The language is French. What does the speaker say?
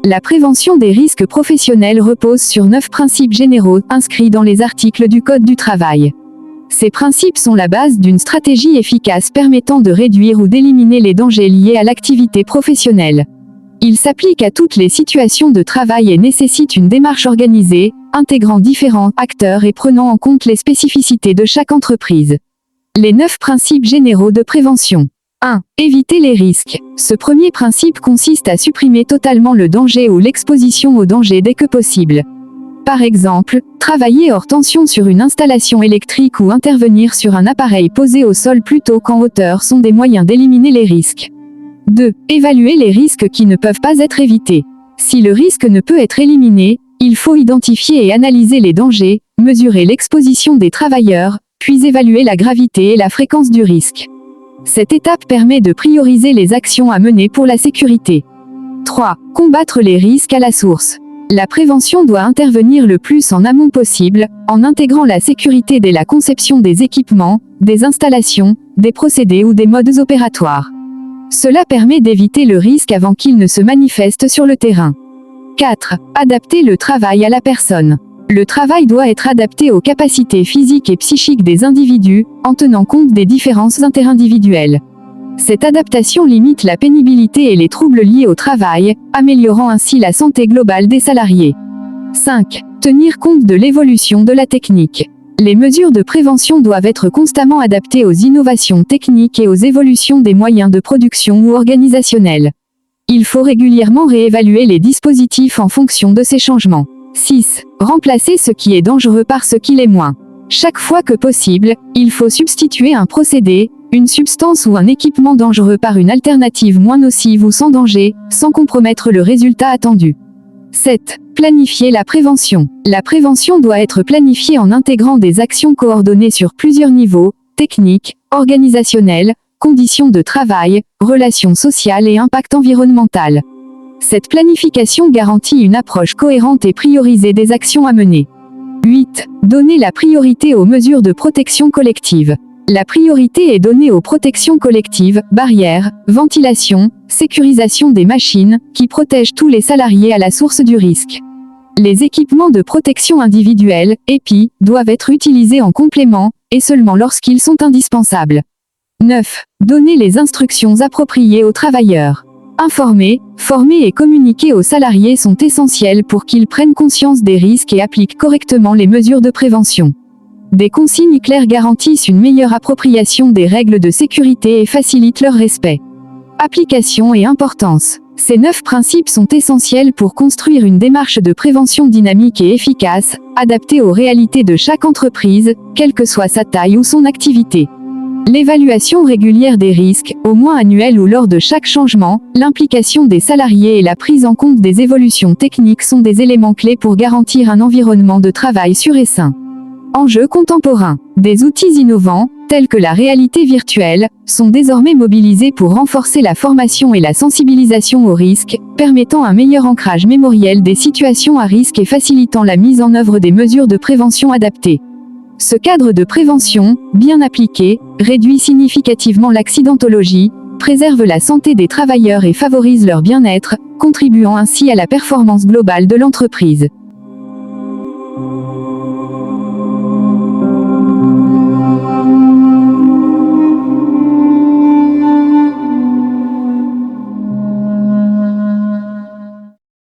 La prévention des risques professionnels repose sur 9 principes généraux inscrits dans les articles du Code du travail. Ces principes sont la base d'une stratégie efficace permettant de réduire ou d'éliminer les dangers liés à l'activité professionnelle. Ils s'appliquent à toutes les situations de travail et nécessitent une démarche organisée, intégrant différents acteurs et prenant en compte les spécificités de chaque entreprise. Les 9 principes généraux de prévention. 1. Éviter les risques. Ce premier principe consiste à supprimer totalement le danger ou l'exposition au danger dès que possible. Par exemple, travailler hors tension sur une installation électrique ou intervenir sur un appareil posé au sol plutôt qu'en hauteur sont des moyens d'éliminer les risques. 2. Évaluer les risques qui ne peuvent pas être évités. Si le risque ne peut être éliminé, il faut identifier et analyser les dangers, mesurer l'exposition des travailleurs, puis évaluer la gravité et la fréquence du risque. Cette étape permet de prioriser les actions à mener pour la sécurité. 3. Combattre les risques à la source. La prévention doit intervenir le plus en amont possible, en intégrant la sécurité dès la conception des équipements, des installations, des procédés ou des modes opératoires. Cela permet d'éviter le risque avant qu'il ne se manifeste sur le terrain. 4. Adapter le travail à la personne. Le travail doit être adapté aux capacités physiques et psychiques des individus, en tenant compte des différences interindividuelles. Cette adaptation limite la pénibilité et les troubles liés au travail, améliorant ainsi la santé globale des salariés. 5. Tenir compte de l'évolution de la technique. Les mesures de prévention doivent être constamment adaptées aux innovations techniques et aux évolutions des moyens de production ou organisationnels. Il faut régulièrement réévaluer les dispositifs en fonction de ces changements. 6. Remplacer ce qui est dangereux par ce qui l'est moins. Chaque fois que possible, il faut substituer un procédé, une substance ou un équipement dangereux par une alternative moins nocive ou sans danger, sans compromettre le résultat attendu. 7. Planifier la prévention. La prévention doit être planifiée en intégrant des actions coordonnées sur plusieurs niveaux, techniques, organisationnels, conditions de travail, relations sociales et impact environnemental. Cette planification garantit une approche cohérente et priorisée des actions à mener. 8. Donner la priorité aux mesures de protection collective. La priorité est donnée aux protections collectives, barrières, ventilation, sécurisation des machines, qui protègent tous les salariés à la source du risque. Les équipements de protection individuelle, EPI, doivent être utilisés en complément, et seulement lorsqu'ils sont indispensables. 9. Donner les instructions appropriées aux travailleurs. Informer, former et communiquer aux salariés sont essentiels pour qu'ils prennent conscience des risques et appliquent correctement les mesures de prévention. Des consignes claires garantissent une meilleure appropriation des règles de sécurité et facilitent leur respect. Application et importance. Ces 9 principes sont essentiels pour construire une démarche de prévention dynamique et efficace, adaptée aux réalités de chaque entreprise, quelle que soit sa taille ou son activité. L'évaluation régulière des risques, au moins annuelle ou lors de chaque changement, l'implication des salariés et la prise en compte des évolutions techniques sont des éléments clés pour garantir un environnement de travail sûr et sain. Enjeux contemporains. Des outils innovants, tels que la réalité virtuelle, sont désormais mobilisés pour renforcer la formation et la sensibilisation aux risques, permettant un meilleur ancrage mémoriel des situations à risque et facilitant la mise en œuvre des mesures de prévention adaptées. Ce cadre de prévention, bien appliqué, réduit significativement l'accidentologie, préserve la santé des travailleurs et favorise leur bien-être, contribuant ainsi à la performance globale de l'entreprise.